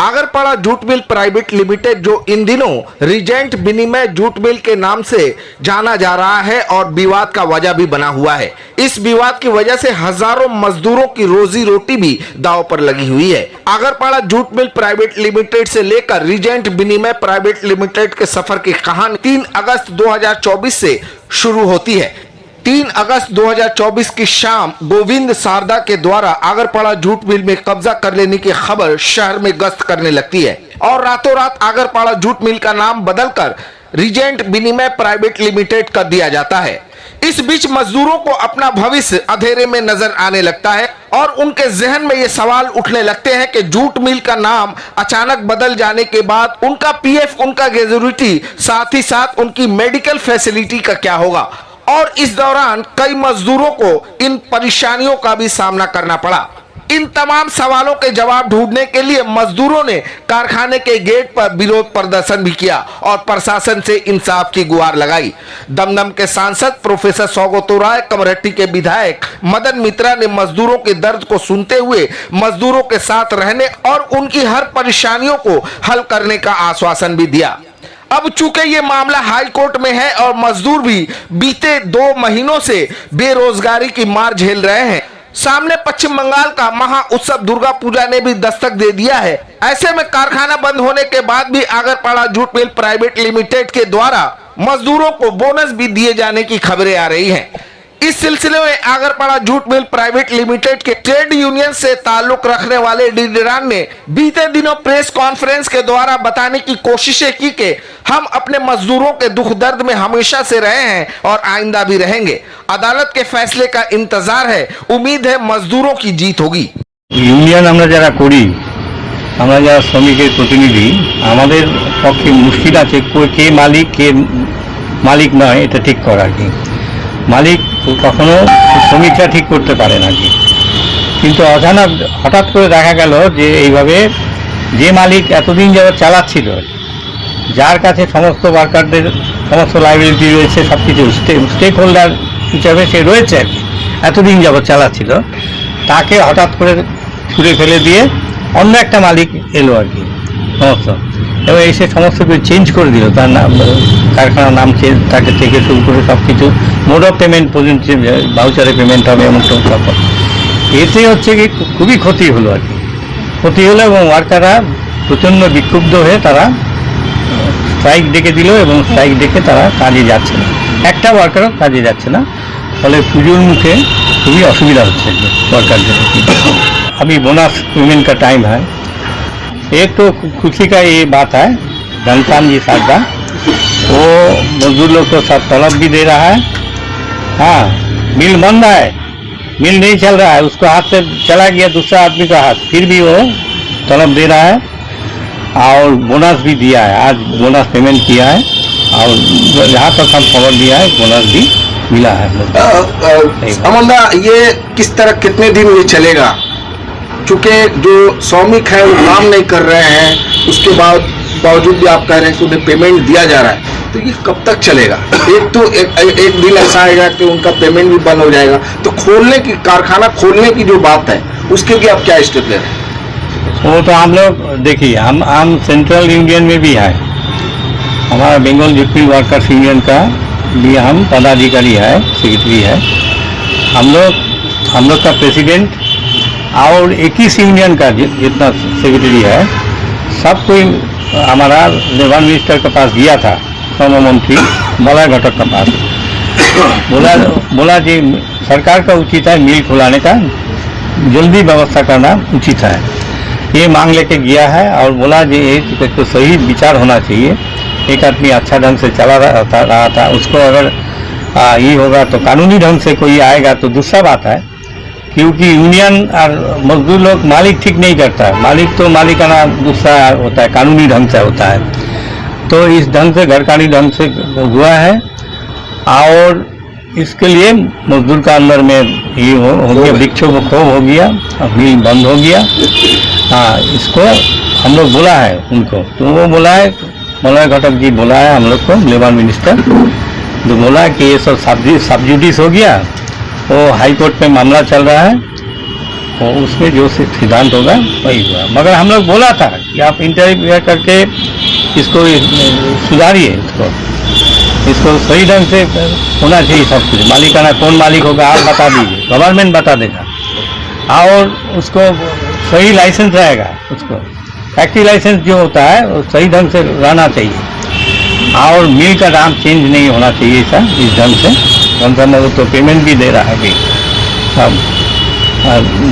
Agarpara jute mill private limited जो इन दिनों reagent विनिमय जूट मिल के नाम से जाना जा रहा है और विवाद का वजह भी बना हुआ है। इस विवाद की वजह से हजारों मजदूरों की रोजी रोटी भी दांव पर लगी हुई है। Agarpara jute mill private limited से लेकर रीजेंट विनिमय प्राइवेट लिमिटेड के सफर की कहानी 3 अगस्त 2024 से शुरू होती है। 3 अगस्त 2024 की शाम गोविंद सारदा के द्वारा आगरपाड़ा जूट मिल में कब्जा कर लेने की खबर शहर में गश्त करने लगती है और रातों रात आगरपाड़ा जूट मिल का नाम बदलकर रीजेंट विनिमय प्राइवेट लिमिटेड कर दिया जाता है। इस बीच मजदूरों को अपना भविष्य अंधेरे में नजर आने लगता है और उनके जहन में ये सवाल उठने लगते हैं कि जूट मिल का नाम अचानक बदल जाने के बाद उनका पीएफ, उनका ग्रेजुइटी, साथ ही साथ उनकी मेडिकल फैसिलिटी का क्या होगा। और इस दौरान कई मजदूरों को इन परेशानियों का भी सामना करना पड़ा। इन तमाम सवालों के जवाब ढूंढने के लिए मजदूरों ने कारखाने के गेट पर विरोध प्रदर्शन भी किया और प्रशासन से इंसाफ की गुहार लगाई। दमदम के सांसद प्रोफेसर सौगतो राय, कमरहट्टी के विधायक मदन मित्रा ने मजदूरों के दर्द को सुनते हुए मजदूरों के साथ रहने और उनकी हर परेशानियों को हल करने का आश्वासन भी दिया। अब चूंकि ये मामला हाई कोर्ट में है और मजदूर भी बीते 2 महीनों से बेरोजगारी की मार झेल रहे हैं, सामने पश्चिम बंगाल का महा उत्सव दुर्गा पूजा ने भी दस्तक दे दिया है। ऐसे में कारखाना बंद होने के बाद भी Agarpara jute mill private limited के द्वारा मजदूरों को बोनस भी दिए जाने की खबरें आ रही हैं। इस सिलसिले में Agarpara jute mill private limited के ट्रेड यूनियन से ताल्लुक रखने वाले डीडरान ने बीते दिनों प्रेस कॉन्फ्रेंस के द्वारा बताने की कोशिशें की कि हम अपने मजदूरों के दुख दर्द में हमेशा से रहे हैं और आइंदा भी रहेंगे। अदालत के फैसले का इंतजार है, उम्मीद है मजदूरों की जीत होगी। यूनियन আমরা যারা করি, আমরা যারা শ্রমিকের প্রতিনিধি, আমাদের পক্ষে মুশকিল আছে কে মালিক কে মালিক নয় এটা ঠিক করা কি। মালিক কখনো শ্রমিকরা ঠিক করতে পারে না কি, কিন্তু অজানা হঠাৎ করে দেখা গেল যে এইভাবে যে মালিক এতদিন যাবৎ চালাচ্ছিল, যার কাছে সমস্ত ওয়ার্কারদের সমস্ত লাইবিলিটি রয়েছে, সব কিছু স্টেক হোল্ডার হিসাবে সে রয়েছে আর কি, এতদিন যাবৎ চালাচ্ছিল, তাকে হঠাৎ করে ছুঁড়ে ফেলে দিয়ে অন্য একটা মালিক এলো আর কি সমস্ত, এবং এসে সমস্ত কিছু চেঞ্জ করে দিল। তার নাম, কারখানার নাম চেঞ্জ, তাকে থেকে শুরু করে সব কিছু মোড অফ পেমেন্ট পর্যন্ত ভাউচারে পেমেন্ট হবে এমন সব ব্যাপার। এতে হচ্ছে কি খুবই ক্ষতি হলো আর কি, ক্ষতি হলো এবং ওয়ার্কাররা প্রচণ্ড বিক্ষুব্ধ হয়ে তারা স্ট্রাইক ডেকে দিল এবং স্ট্রাইক ডেকে তারা কাজে যাচ্ছে না, একটা ওয়ার্কারও কাজে যাচ্ছে না। ফলে পুজোর মুখে খুবই অসুবিধা হচ্ছে ওয়ার্কারদের। अभी बोनस पेमेंट का टाइम है। एक तो खुशी का ये बात है, घनश्याम जी सारदा वो मजदूर लोग को सब तलब भी दे रहा है। हाँ, मिल बंद है, मिल नहीं चल रहा है, उसको हाथ से चला गया दूसरा आदमी का हाथ, फिर भी वो तलब दे रहा है और बोनस भी दिया है। आज बोनस पेमेंट किया है और जहाँ तक हम खबर दिया है बोनस भी मिला है। अमंदा, ये किस तरह कितने दिन ये चलेगा? चूँकि जो श्रमिक है वो काम नहीं कर रहे हैं, उसके बावजूद भी आप कह रहे हैं कि उन्हें पेमेंट दिया जा रहा है, तो ये कब तक चलेगा? एक दिन ऐसा आएगा कि उनका पेमेंट भी बंद हो जाएगा, तो खोलने की, कारखाना खोलने की जो बात है उसके लिए आप क्या स्टेप ले रहे हैं? वो तो हम लोग देखिए, हम सेंट्रल यूनियन में भी है, हमारा Bengal jute mill workers union का भी हम पदाधिकारी है, सेक्रेटरी है। हम लोग का प्रेसिडेंट और 21 यूनियन का जितना सेक्रेटरी है, सब कोई हमारा लेबर मिनिस्टर के पास गया था, श्रम मंत्री मलय घटक के पास। बोला जी सरकार का उचित है मिल खुलाने का, जल्दी व्यवस्था करना उचित है, ये मांग लेके गया है। और बोला जी ये तो सही विचार होना चाहिए, एक आदमी अच्छा ढंग से चला रहा था, उसको अगर ये होगा तो कानूनी ढंग से कोई आएगा तो दूसरा बात है, क्योंकि यूनियन और मजदूर लोग मालिक ठीक नहीं करता है, मालिक तो मालिकाना दूसरा होता है, कानूनी ढंग से होता है। तो इस ढंग से गैरकानूनी ढंग से हुआ है और इसके लिए मजदूर का अंदर में ये हो गया, विक्षोभ क्षोभ हो गया, मिल बंद हो गया। हाँ, इसको हम लोग बोला है उनको, तो वो बोला है, मलय घटक जी बोला है हम लोग को, लेबर मिनिस्टर, जो बोला कि ये सब सब्जुडिस हो गया, वो हाई कोर्ट में मामला चल रहा है, उसमें जो सिद्धांत होगा वही हुआ। मगर हम लोग बोला था कि आप इंटरव्यू करके इसको सुधारिए, इसको सही ढंग से होना चाहिए सब कुछ। मालिकाना कौन मालिक होगा आप बता दीजिए, गवर्नमेंट बता देगा, और उसको सही लाइसेंस रहेगा। उसको फैक्ट्री लाइसेंस जो होता है वो सही ढंग से रहना चाहिए, और मिल का नाम चेंज नहीं होना चाहिए सर इस ढंग से। घनश्याम बाबू तो पेमेंट भी दे रहा है, कि सब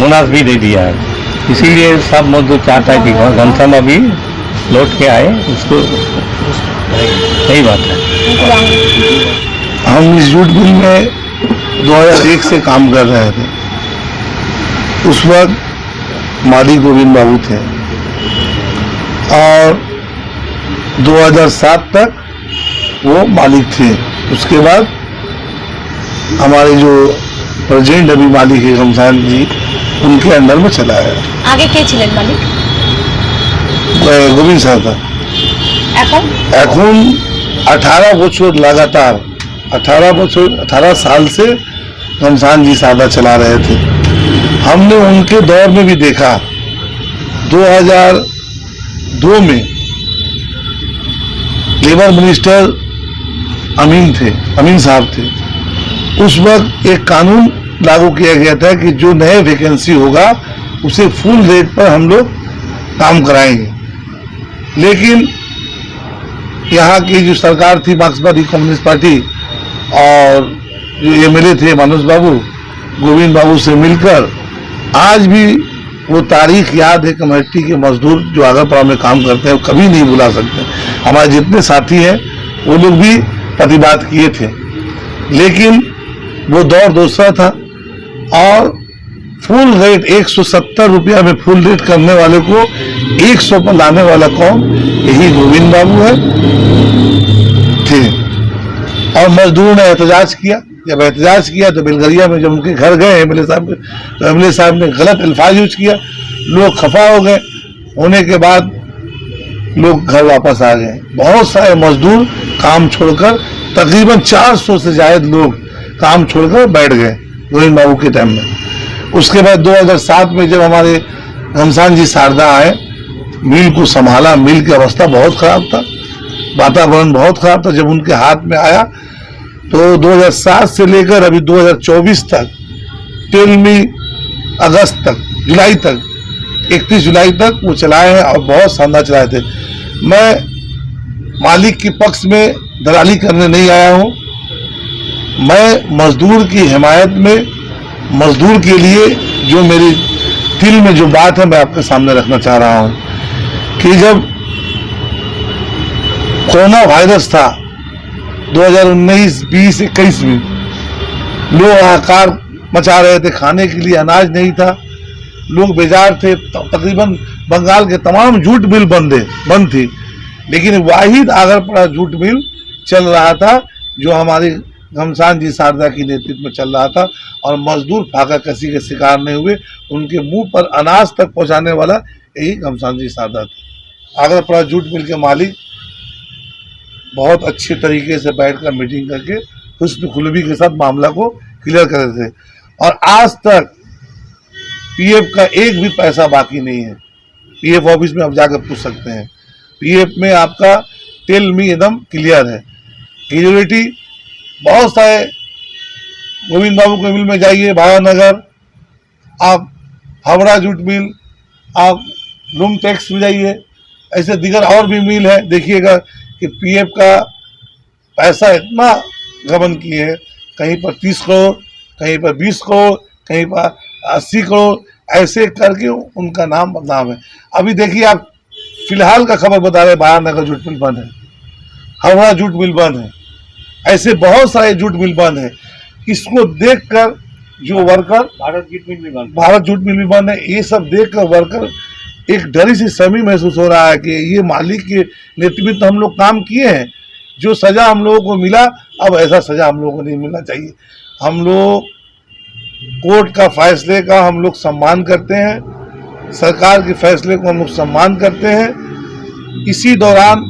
बोनस भी दे दिया है, इसीलिए सब मजदूर चाहता है कि घनश्याम अभी लौट के आए, उसको सही बात है। हम इस जूट मिल में 2001 से काम कर रहे थे। उस वक्त मालिक गोविंद बाबू थे, और 2007 तक वो मालिक थे। उसके बाद हमारे जो प्रेजेंट अभी मालिक है घनश्याम जी, उनके अंडर में चला है। আগে কে ছিলেন মালিক? গোবিন্দ সারদা এখন 18 বছর लगातार 18 साल से घनश्याम जी सारदा चला रहे थे। हमने उनके दौर में भी देखा, 2002 में लेबर मिनिस्टर अमीन साहब थे। उस वक्त एक कानून लागू किया गया था कि जो नए वैकेंसी होगा उसे फुल रेट पर हम लोग काम कराएंगे। लेकिन यहाँ की जो सरकार थी मार्क्सवादी कम्युनिस्ट पार्टी, और जो एमएलए थे मनोज बाबू, गोविंद बाबू से मिलकर आज भी वो तारीख याद है। कमेटी के मजदूर जो आगरपाड़ा में काम करते हैं वो कभी नहीं भुला सकते। हमारे जितने साथी हैं वो लोग भी प्रतिवाद किए थे, लेकिन वो दौर दूसरा था। और फुल रेट 170 रुपया में फुल रेट करने वाले को 100 पर लाने वाला कौन? यही गोविंद बाबू है थे। और मजदूरों ने एहतजाज किया। जब एहतजाज किया तो बेलगरिया में जब उनके घर गए एमएलए साहब के, तो एमएलए साहब ने गलत अल्फाज यूज किया, लोग खफा हो गए। होने के बाद लोग घर वापस आ गए। बहुत सारे मजदूर काम छोड़कर, तकरीबन 400 से ज्यादा लोग काम छोड़कर बैठ गए गोविंद बाबू के टाइम में। उसके बाद 2007 में जब हमारे घनश्याम जी सारदा आए, मिल को संभाला। मिल की अवस्था बहुत खराब था, वातावरण बहुत खराब था। जब उनके हाथ में आया तो 2007 से लेकर अभी 2024 तक, टिल अगस्त तक, जुलाई तक, 31 जुलाई तक वो चलाए हैं, और बहुत शानदार चलाए थे। मैं मालिक के पक्ष में दलाली करने नहीं आया हूँ। मैं मजदूर की हिमायत में, मजदूर के लिए जो मेरी दिल में जो बात है मैं आपके सामने रखना चाह रहा हूँ कि जब कोरोना वायरस था 2019, 20, 21 में, लोग हाहाकार मचा रहे थे, खाने के लिए अनाज नहीं था, लोग बेजार थे। तकरीबन बंगाल के तमाम जूट मिल बंद थी, लेकिन वाहिद आगरपाड़ा जूट मिल चल रहा था जो हमारी घनश्याम जी सारदा की नेतृत्व में चल रहा था। और मजदूर फाका कसी के शिकार नहीं हुए, उनके मुंह पर अनाज तक पहुंचाने वाला यही घनश्याम जी सारदा थे। आगरपाड़ा जूट मिल के मालिक बहुत अच्छे तरीके से बैठकर मीटिंग करके हुस्न खुलबी के साथ मामला को क्लियर कर रहे थे, और आज तक पीएफ का एक भी पैसा बाकी नहीं है। पीएफ ऑफिस में आप जाकर पूछ सकते हैं, पीएफ में आपका टेल मी एकदम क्लियर है। ग्रेजुएटी बहुत सारे, गोविंद बाबू के मिल में जाइए भायानगर, आप हावड़ा जूट मिल, आप लूम टैक्स में जाइए, ऐसे दिगर और भी मिल है। देखिएगा कि पीएफ का पैसा इतना गबन किए है, कहीं पर 30 करोड़, कहीं पर 20 करोड़, कहीं पर 80 करोड़, ऐसे करके उनका नाम बदनाम है। अभी देखिए आप, फिलहाल का खबर बता रहे भायानगर जूट मिल बंद है, हावड़ा जूट मिल बंद है, ऐसे बहुत सारे जूट मिल बंद है। इसको देखकर जो वर्कर, भारत जूट मिल भी बंद है, ये सब देखकर वर्कर एक डरी सी सहमी महसूस हो रहा है कि ये मालिक के नेतृत्व में हम लोग काम किए हैं, जो सजा हम लोगों को मिला, अब ऐसा सजा हम लोगों को नहीं मिलना चाहिए। हम लोग कोर्ट का फैसले का हम लोग सम्मान करते हैं, सरकार के फैसले को हम लोग सम्मान करते हैं। इसी दौरान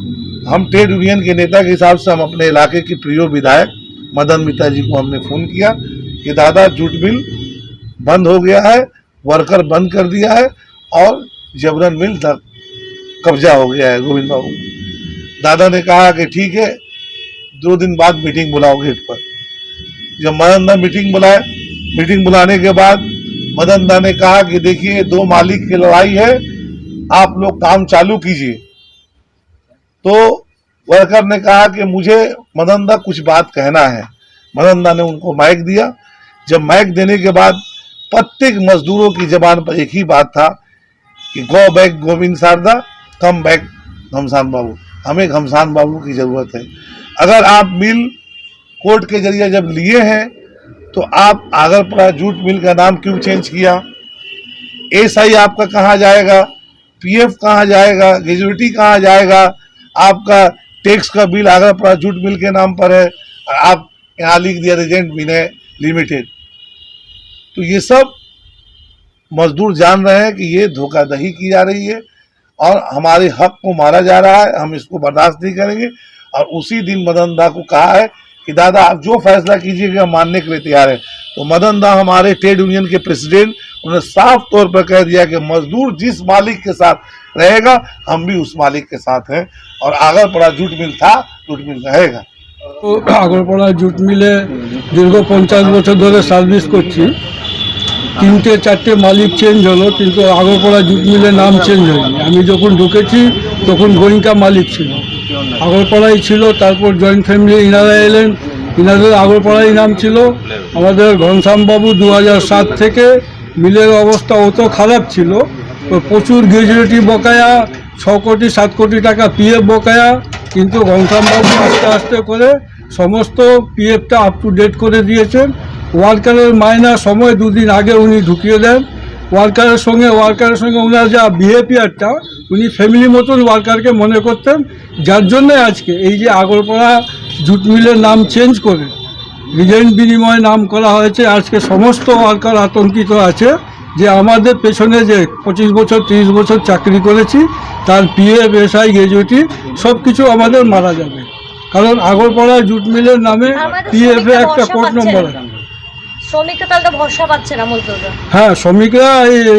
हम ट्रेड यूनियन के नेता के हिसाब से हम अपने इलाके के प्रिय विधायक मदन मिता जी को हमने फ़ोन किया कि दादा जूट मिल बंद हो गया है, वर्कर बंद कर दिया है और जबरन मिल तक कब्जा हो गया है गोविंद बाबू। दादा ने कहा कि ठीक है 2 दिन बाद मीटिंग बुलाओ गेट पर। जब मदन दा मीटिंग बुलाए, मीटिंग बुलाने के बाद मदन दा ने कहा कि देखिए 2 मालिक की लड़ाई है, आप लोग काम चालू कीजिए। तो वर्कर ने कहा कि मुझे मदन दा कुछ बात कहना है। मदन दा ने उनको माइक दिया। जब माइक देने के बाद प्रत्येक मजदूरों की जबान पर एक ही बात था कि go back Govind Sharda, come back Ghamsan Babu. हमें घमसान बाबू की जरूरत है। अगर आप मिल कोर्ट के जरिए जब लिए हैं तो आप आगरपड़ा जूट मिल का नाम क्यों चेंज किया? एसआई आपका कहाँ जाएगा? पीएफ कहाँ जाएगा? ग्रेजुएटी कहाँ जाएगा? आपका टैक्स का बिल आगरपड़ा जूट मिल के नाम पर है और आप यहाँ लिख दिया रीजेंट विनय लिमिटेड। तो ये सब मजदूर जान रहे हैं कि ये धोखाधड़ी की जा रही है और हमारे हक को मारा जा रहा है। हम इसको बर्दाश्त नहीं करेंगे। और उसी दिन मदन दा को कहा है कि दादा आप जो फैसला कीजिएगा हम मानने के लिए तैयार है। तो मदन दा हमारे ट्रेड यूनियन के प्रेसिडेंट, उन्होंने साफ तौर पर कह दिया कि मजदूर जिस मालिक के साथ रहेगा हम भी उस मालिक के साथ हैं और आगरपड़ा जूट मिल था, जूट मिल रहेगा। আগরপাড়া জুট মিলে দীর্ঘ 50 বছর ধরে সার্ভিস করছি। 3-4টে মালিক চেঞ্জ হলো কিন্তু আগরপাড়া জুট মিলের নাম চেঞ্জ হয়নি। আমি যখন ঢুকেছি তখন গোয়েঙ্কা মালিক ছিল, আগরপাড়াই ছিল। তারপর জয়েন্ট ফ্যামিলি ইনারা এলেন, ইনাদের আগরপাড়াই নাম ছিল। আমাদের ঘনশ্যামবাবু 2007 থেকে মিলের অবস্থা অত খারাপ ছিল, প্রচুর গ্র্যাজুইটি বকেয়া, 6 কোটি 7 কোটি টাকা পিএফ বকেয়া। কিন্তু ঘনশ্যামবাবু আস্তে আস্তে করে সমস্ত পিএফটা আপ টু ডেট করে দিয়েছেন। ওয়ার্কারের মাইনা সময় 2 দিন আগে উনি ঢুকিয়ে দেন। ওয়ার্কারের সঙ্গে ওনার যা বিহেভিয়ারটা, উনি ফ্যামিলি মতন ওয়ার্কারকে মনে করতেন। যার জন্যে আজকে এই যে আগরপাড়া জুট মিলের নাম চেঞ্জ করে রিজেন্ট বিনিময় নাম করা হয়েছে। আজকে সমস্ত ওয়ার্কার আতঙ্কিত আছে যে আমাদের পেছনে যে 25 বছর 30 বছর চাকরি করেছি তার পিএফ এসআই গ্র্যাজুইটি সব কিছু আমাদের মারা যাবে। কারণ আগরপাড়া জুট মিলের নামে পিএফ এ একটা কোড নম্বর আছে। শ্রমিকরা তাহলে ভরসা পাচ্ছে না মজদুররা। হ্যাঁ, শ্রমিকরা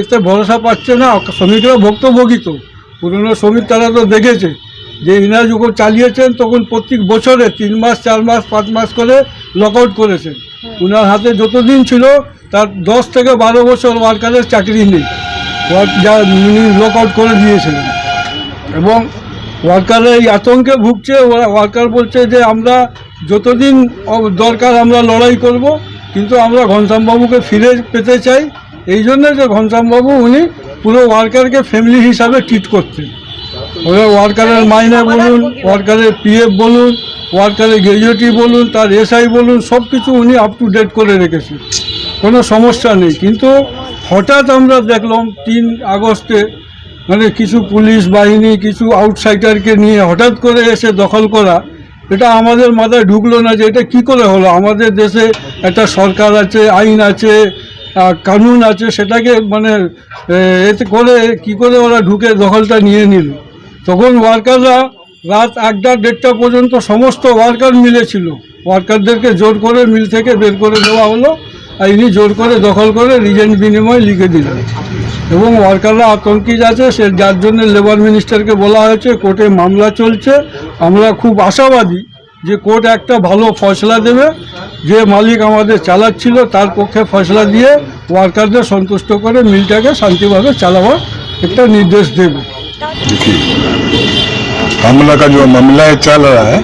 এতে ভরসা পাচ্ছে না। শ্রমিকরা ভুক্তভোগী তো, পুরনো শ্রমিক তারা তো দেখেছে যে ইনারা যখন চালিয়েছেন তখন প্রত্যেক বছরে 3 মাস 4 মাস 5 মাস করে লক আউট করেছেন। ওনার হাতে যতদিন ছিল তার 10 থেকে 12 বছর ওয়ার্কারের চাকরি নেই, যা উনি লক আউট করে দিয়েছিলেন। এবং ওয়ার্কাররা এই আতঙ্কে ভুগছে। ওয়ার্কার বলছে যে আমরা যতদিন দরকার আমরা লড়াই করব, কিন্তু আমরা ঘনশ্যামবাবুকে ফিরে পেতে চাই। এই জন্য যে ঘনশ্যামবাবু উনি পুরো ওয়ার্কারকে ফ্যামিলি হিসাবে ট্রিট করতেন। ওয়ার্কারের মাইনে বলুন, ওয়ার্কারের পিএফ বলুন, ওয়ার্কারের গ্র্যাজুইটি বলুন, তার এসআই বলুন, সব কিছু উনি আপ টু ডেট করে রেখেছেন, কোনো সমস্যা নেই। কিন্তু হঠাৎ আমরা দেখলাম 3 আগস্টে মানে কিছু পুলিশ বাহিনী কিছু আউটসাইডারকে নিয়ে হঠাৎ করে এসে দখল করা, এটা আমাদের মাথায় ঢুকলো না যে এটা কী করে হলো। আমাদের দেশে একটা সরকার আছে, আইন আছে, কানুন আছে, সেটাকে মানে এতে করে কী করে ওরা ঢুকে দখলটা নিয়ে নিল। তখন ওয়ার্কাররা রাত 1টা-1.5টা পর্যন্ত সমস্ত ওয়ার্কার মিলেছিল। ওয়ার্কারদেরকে জোর করে মিল থেকে বের করে দেওয়া হলো আর ইনি জোর করে দখল করে রিজেন্ট বিনিময় লিখে দিলেন। এবং ওয়ার্কাররা আতঙ্কিত আছে, সে যার জন্য লেবার মিনিস্টারকে বলা হয়েছে, কোর্টে মামলা চলছে। আমরা খুব আশাবাদী যে কোর্ট একটা ভালো ফয়সলা দেবে, যে মালিক আমাদের চালাচ্ছিল তার পক্ষে ফয়সলা দিয়ে ওয়ার্কারদের সন্তুষ্ট করে মিলটাকে শান্তিভাবে চালাবার একটা নির্দেশ দেবে। हमला का जो मामला है चल रहा है,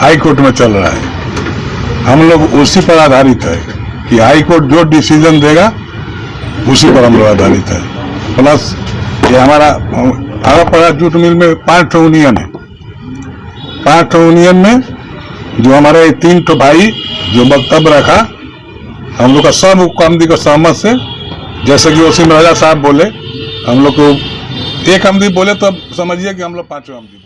हाई कोर्ट में चल रहा है। हम लोग उसी पर आधारित है कि हाई कोर्ट जो डिसीजन देगा उसी पर हम लोग आधारित है। प्लस ये हमारा आगरपड़ा जूट मिल में 5 यूनियन है। 5 यूनियन में जो हमारे 3 भाई जो वक्तव्य रखा, हम लोग का सब आमदी को सहमत से, जैसे कि वसीम राजा साहब बोले, हम लोग को एक आमदी बोले तो समझिए कि हम लोग 5 आमदी बोले।